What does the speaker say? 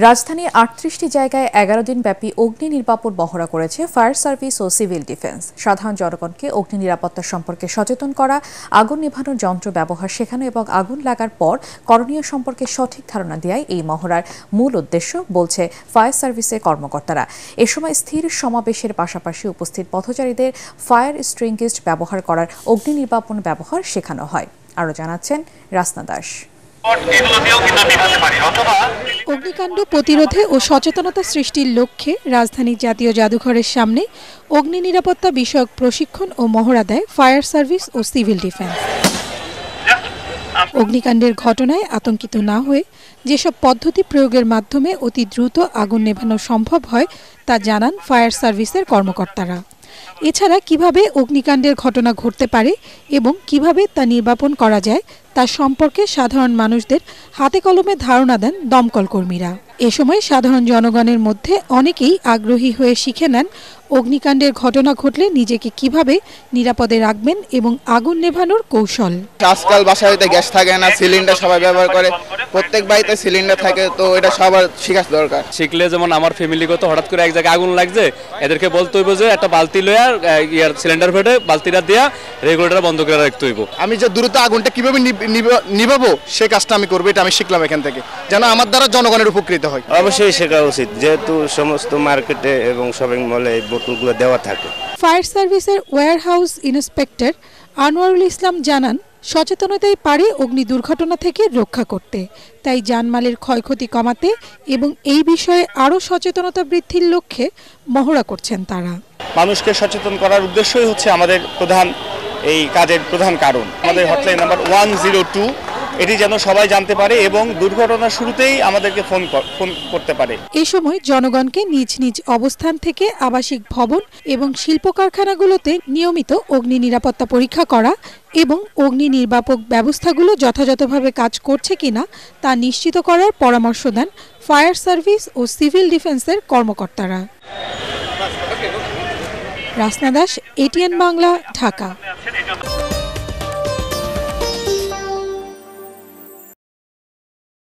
রাজধানীর ৩৮টি জায়গায় ১১ দিন ব্যাপী অগ্নি নির্বাপন মহড়া করেছে ফায়ার সার্ভিস ও সিভিল ডিফেন্স। সাধারণ জনগণকে অগ্নি নিরাপত্তা সম্পর্কে সচেতন করা, আগুন নেভানোর যন্ত্র ব্যবহার শেখানো এবং আগুন লাগার পর করণীয় সম্পর্কে সঠিক ধারণা দেওয়াই এই মহড়ার মূল উদ্দেশ্য, বলছে ফায়ার সার্ভিসের কর্মকর্তারা। এ সময় স্থির সমাবেশের পাশাপাশি উপস্থিত পথচারীদের ফায়ার এক্সটিংগুইশার ব্যবহার করার অগ্নি নির্বাপন ব্যবহার শেখানো হয়। আরও জানাচ্ছেন রাসনা দাস। অগ্নিকাণ্ড প্রতিরোধে ও সচেতনতা সৃষ্টির লক্ষ্যে রাজধানীর জাতীয় জাদুঘরের সামনে অগ্নি নিরাপত্তা বিষয়ক প্রশিক্ষণ ও মহড়া দেয় ফায়ার সার্ভিস ও সিভিল ডিফেন্স। অগ্নিকাণ্ডের ঘটনায় আতঙ্কিত না হয়ে যেসব পদ্ধতি প্রয়োগের মাধ্যমে অতি দ্রুত আগুন নেভানো সম্ভব হয় তা জানান ফায়ার সার্ভিসের কর্মকর্তারা। এছাড়া কিভাবে অগ্নিকাণ্ডের ঘটনা ঘটতে পারে এবং কিভাবে তা নির্বাপন করা যায় তা সম্পর্কে সাধারণ মানুষদের হাতে কলমে ধারণা দেন দমকল কর্মীরা। এ সময় সাধারণ জনগণের মধ্যে অনেকেই আগ্রহী হয়ে শিখে নেন অগ্নিকাণ্ডের ঘটনা ঘটলে নিজেকে কিভাবে নিরাপদে রাখবেন এবং আগুন নেভানোর কৌশল। আজকাল বাসায় গ্যাস থাকে না, সিলিন্ডার সবাই ব্যবহার করে, প্রত্যেক বাড়িতে সিলিন্ডার থাকে, তো এটা সবার শেখা দরকার। শিখলে যেমন আমার ফ্যামিলিগত হঠাৎ করে এক জায়গায় আগুন লাগছে, এদেরকে বলতে হইব যে একটা বালতি লইয়া সিলিন্ডার ফেটে বালতিটা দিয়া রেগুলেটর বন্ধ করে রাখতে হইব। আমি যে দ্রুত আগুনটা কিভাবে নিভাবো সে কাজটা আমি করবো, এটা আমি শিখলাম এখান থেকে, যেন আমার দ্বারা জনগণের উপকৃত হয়। অবশ্যই শেখা উচিত, যেহেতু সমস্ত মার্কেটে এবং শপিং মলে বোতলগুলো দেওয়া থাকে। ফায়ার সার্ভিসের ওয়্যারহাউস ইন্সপেক্টর আনোয়ারুল ইসলাম জানান, সচেতনতাই পারে অগ্নি দুর্ঘটনা থেকে রক্ষা করতে। তাই জানমালের ক্ষয়ক্ষতি কমাতে এবং এই বিষয়ে আরও সচেতনতা বৃদ্ধির লক্ষ্যে মহড়া করছেন তারা। মানুষকে সচেতন করার উদ্দেশ্যই হচ্ছে আমাদের প্রধান এই কাজের প্রধান কারণ। আমাদের হটলাইন নাম্বার 102, এটি যেন সবাই জানতে পারে এবং দুর্ঘটনার শুরুতেই আমাদেরকে ফোন করতে পারে। এই সময় জনগণকে নিজ নিজ অবস্থান থেকে আবাসিক ভবন এবং শিল্প কারখানাগুলোতে নিয়মিত অগ্নি নিরাপত্তা পরীক্ষা করা এবং অগ্নি নির্বাপক ব্যবস্থাগুলো যথাযথভাবে কাজ করছে কিনা তা নিশ্চিত করার পরামর্শ দেন ফায়ার সার্ভিস ও সিভিল ডিফেন্সের কর্মকর্তারা। রাসনা দাস, এটিএন বাংলা, ঢাকা।